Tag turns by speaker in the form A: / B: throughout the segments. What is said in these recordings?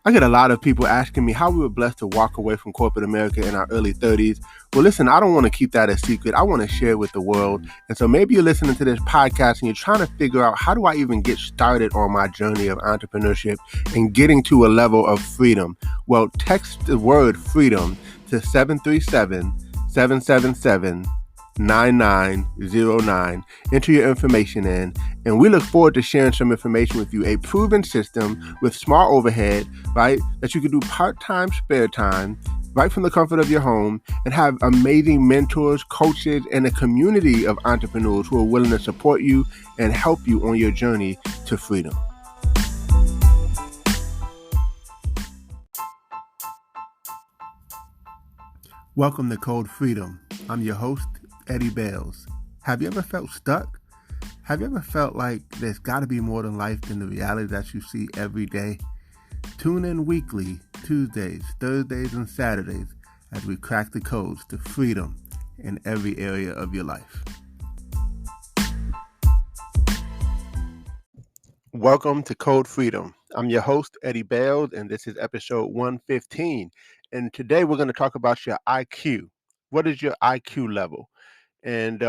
A: I get a lot of people asking me how we were blessed to walk away from corporate America in our early 30s. Well, listen, I don't want to keep that a secret. I want to share it with the world. And so maybe you're listening to this podcast and you're trying to figure out, how do I even get started on my journey of entrepreneurship and getting to a level of freedom? Well, text the word freedom to 737 777 9909. Enter your information in, and we look forward to sharing some information with you. A proven system with small overhead, right? That you can do part-time, spare time, right from the comfort of your home, and have amazing mentors, coaches, and a community of entrepreneurs who are willing to support you and help you on your journey to freedom. Welcome to Code Freedom. I'm your host, Eddie Bales. Have you ever felt stuck? Have you ever felt like there's got to be more than life than the reality that you see every day? Tune in weekly, Tuesdays, Thursdays, and Saturdays as we crack the codes to freedom in every area of your life. Welcome to Code Freedom. I'm your host, Eddie Bales, and this is episode 115. And today we're going to talk about your IQ. What is your IQ level? And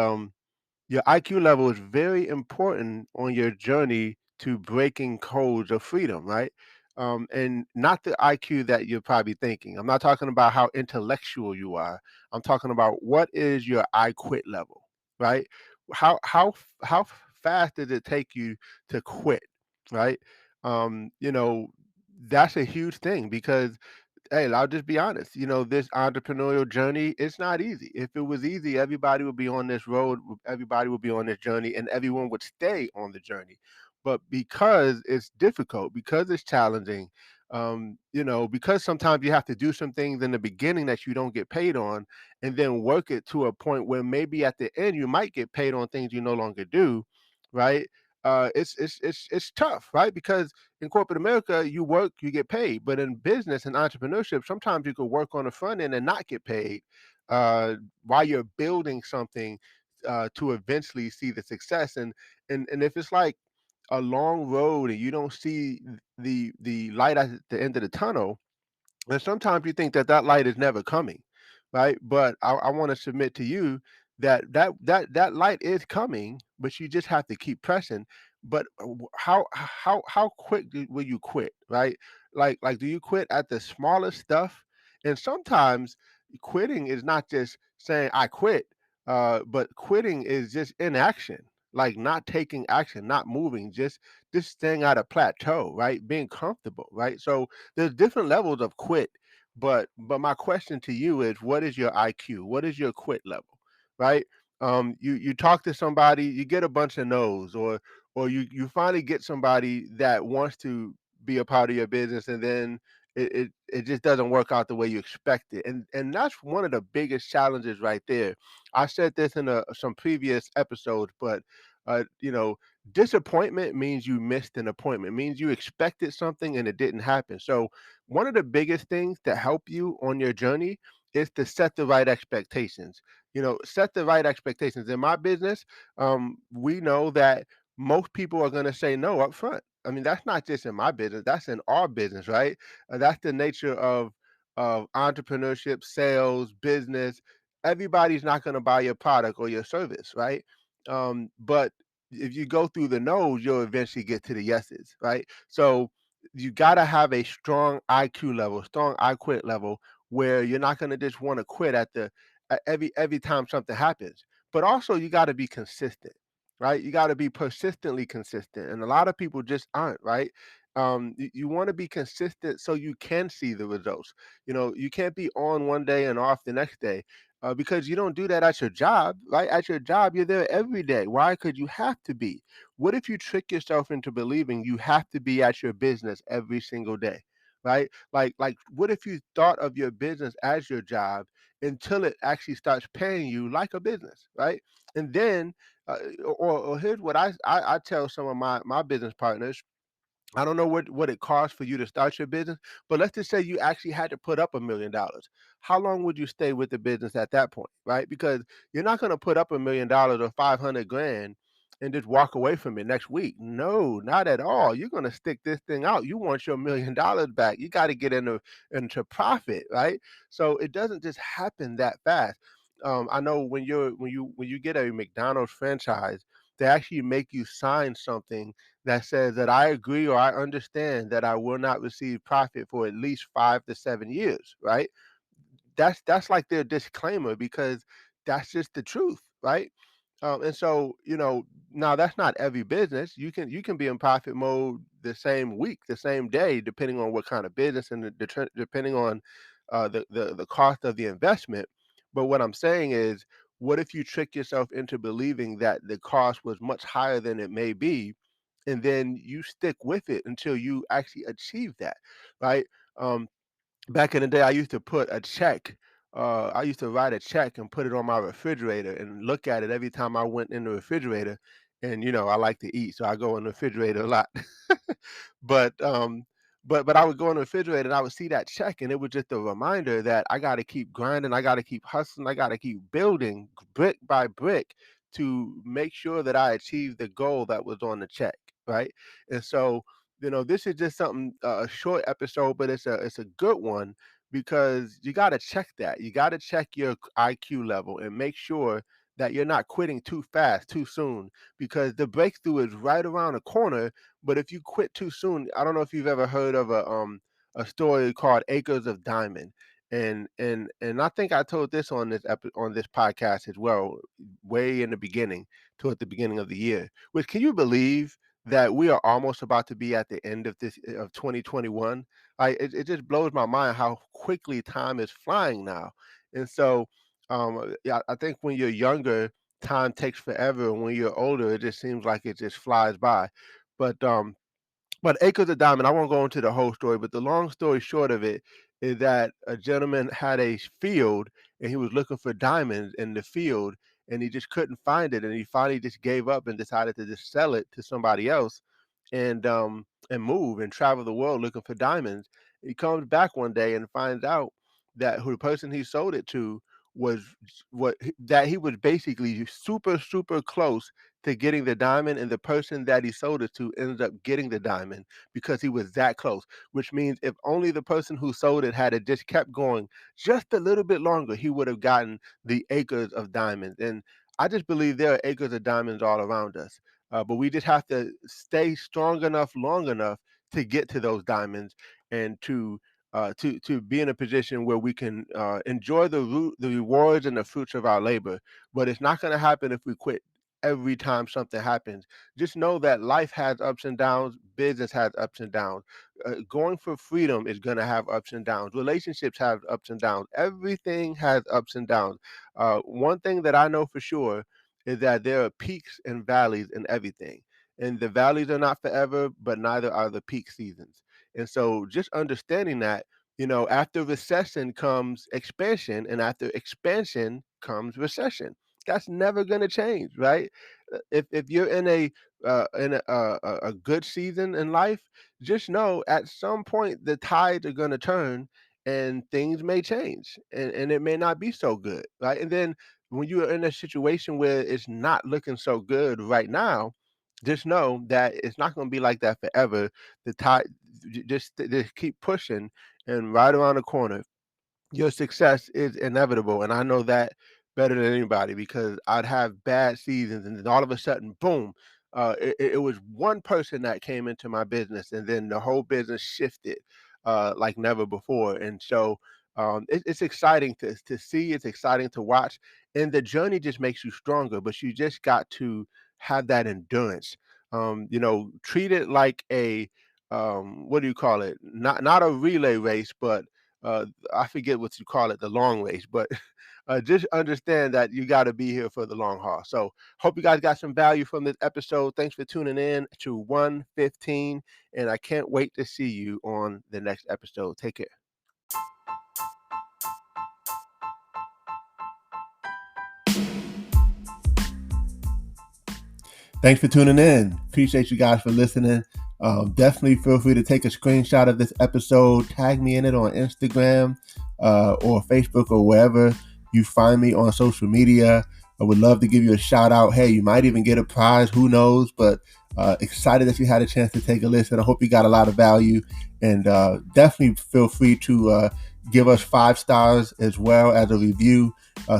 A: your IQ level is very important on your journey to breaking codes of freedom, right? And not the IQ that you're probably thinking. I'm not talking about how intellectual you are. I'm talking about what is your I quit level, right? How fast does it take you to quit, right? Um, you know, that's a huge thing because, hey, I'll just be honest. This entrepreneurial journey, it's not easy. If it was easy, everybody would be on this road, everybody would be on this journey, and everyone would stay on the journey. But because it's difficult, because it's challenging, because sometimes you have to do some things in the beginning that you don't get paid on, and then work it to a point where maybe at the end you might get paid on things you no longer do, right? It's tough, right? Because in corporate America, you work, you get paid. But in business and entrepreneurship, sometimes you could work on the front end and not get paid uh, while you're building something to eventually see the success. And if it's like a long road and you don't see the light at the end of the tunnel, and sometimes you think that that light is never coming, right? But I want to submit to you that that light is coming, but you just have to keep pressing. But how quick will you quit, right? Like do you quit at the smallest stuff? And sometimes quitting is not just saying I quit, but quitting is just inaction, like not taking action, not moving, just staying at a plateau, right? Being comfortable, right? So there's different levels of quit, but my question to you is, what is your IQ? What is your quit level, right? You talk to somebody, you get a bunch of no's, or you finally get somebody that wants to be a part of your business, and then it just doesn't work out the way you expect it, and that's one of the biggest challenges right there. I said this in some previous episodes, but you know, disappointment means you missed an appointment, means you expected something and it didn't happen. So one of the biggest things to help you on your journey is to set the right expectations. Set the right expectations. In my business, we know that most people are going to say no up front. I mean, that's not just in my business, that's in our business, right? That's the nature of entrepreneurship, sales, business. Everybody's not going to buy your product or your service, right? But if you go through the no's, you'll eventually get to the yeses, right? So you got to have a strong IQ level, strong I quit level, where you're not going to just want to quit at every time something happens. But also you got to be consistent, right? You got to be persistently consistent, and a lot of people just aren't, right? You want to be consistent so you can see the results. You can't be on one day and off the next day, because you don't do that at your job, right? At your job, you're there every day. Why could you have to be? What if you trick yourself into believing you have to be at your business every single day, right? Like what if you thought of your business as your job until it actually starts paying you like a business, right? And then, or here's what I tell some of my business partners. I don't know what it costs for you to start your business, but let's just say you actually had to put up $1 million. How long would you stay with the business at that point, right? Because you're not going to put up $1 million or 500 grand and just walk away from it next week. No, not at all. You're going to stick this thing out. You want your $1 million back. You got to get into profit, right? So it doesn't just happen that fast. I know when you get a McDonald's franchise, they actually make you sign something that says that I agree or I understand that I will not receive profit for at least 5 to 7 years, right? That's like their disclaimer because that's just the truth, right? And so, now that's not every business. You can be in profit mode the same week, the same day, depending on what kind of business and depending on the cost of the investment. But what I'm saying is, what if you trick yourself into believing that the cost was much higher than it may be, and then you stick with it until you actually achieve that, right? Um, Back in the day, I used to put a check. I used to write a check and put it on my refrigerator and look at it every time I went in the refrigerator. And I like to eat, so I go in the refrigerator a lot. but but I would go in the refrigerator and I would see that check, and it was just a reminder that I got to keep grinding, I got to keep hustling, I got to keep building brick by brick to make sure that I achieve the goal that was on the check, right? And so this is just something a short episode, but it's a good one because you got to check that. You got to check your IQ level and make sure that you're not quitting too fast, too soon, because the breakthrough is right around the corner. But if you quit too soon, I don't know if you've ever heard of a story called Acres of Diamond. And I think I told this on this podcast as well, way in the beginning, toward the beginning of the year. Which, can you believe that we are almost about to be at the end of this of 2021? It just blows my mind how quickly time is flying now. And so, yeah, I think when you're younger, time takes forever, and when you're older, it just seems like it just flies by. But Acres of Diamond, I won't go into the whole story, but the long story short of it is that a gentleman had a field and he was looking for diamonds in the field, and he just couldn't find it, and he finally just gave up and decided to just sell it to somebody else and move and travel the world looking for diamonds. He comes back one day and finds out that who the person he sold it to was that he was basically super super close to getting the diamond, and the person that he sold it to ended up getting the diamond because he was that close. Which means if only the person who sold it had just kept going just a little bit longer, he would have gotten the acres of diamonds. And I just believe there are acres of diamonds all around us, but we just have to stay strong enough, long enough to get to those diamonds, and to be in a position where we can enjoy the rewards and the fruits of our labor. But it's not going to happen if we quit every time something happens. Just know that life has ups and downs, business has ups and downs. Going for freedom is going to have ups and downs. Relationships have ups and downs. Everything has ups and downs. One thing that I know for sure is that there are peaks and valleys in everything. And the valleys are not forever, but neither are the peak seasons. And so just understanding that, after recession comes expansion, and after expansion comes recession. That's never going to change, right? If you're in a good season in life, just know at some point the tides are going to turn and things may change, and it may not be so good, right? And then when you are in a situation where it's not looking so good right now, just know that it's not going to be like that forever. The tide, just keep pushing, and right around the corner your success is inevitable. And I know that better than anybody because I'd have bad seasons, and then all of a sudden, boom, it was one person that came into my business, and then the whole business shifted like never before. And so it's exciting to see, it's exciting to watch, and the journey just makes you stronger, but you just got to have that endurance. Treat it like a what do you call it? Not a relay race, but I forget what you call it, the long race, but just understand that you got to be here for the long haul. So, hope you guys got some value from this episode. Thanks for tuning in to 115, and I can't wait to see you on the next episode. Take care. Thanks for tuning in. Appreciate you guys for listening. Definitely feel free to take a screenshot of this episode, tag me in it on Instagram or Facebook or wherever you find me on social media. I would love to give you a shout out. Hey, you might even get a prize. Who knows? But excited that you had a chance to take a listen. I hope you got a lot of value, and definitely feel free to give us 5 stars as well as a review.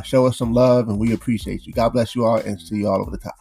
A: Show us some love, and we appreciate you. God bless you all, and see you all over the top.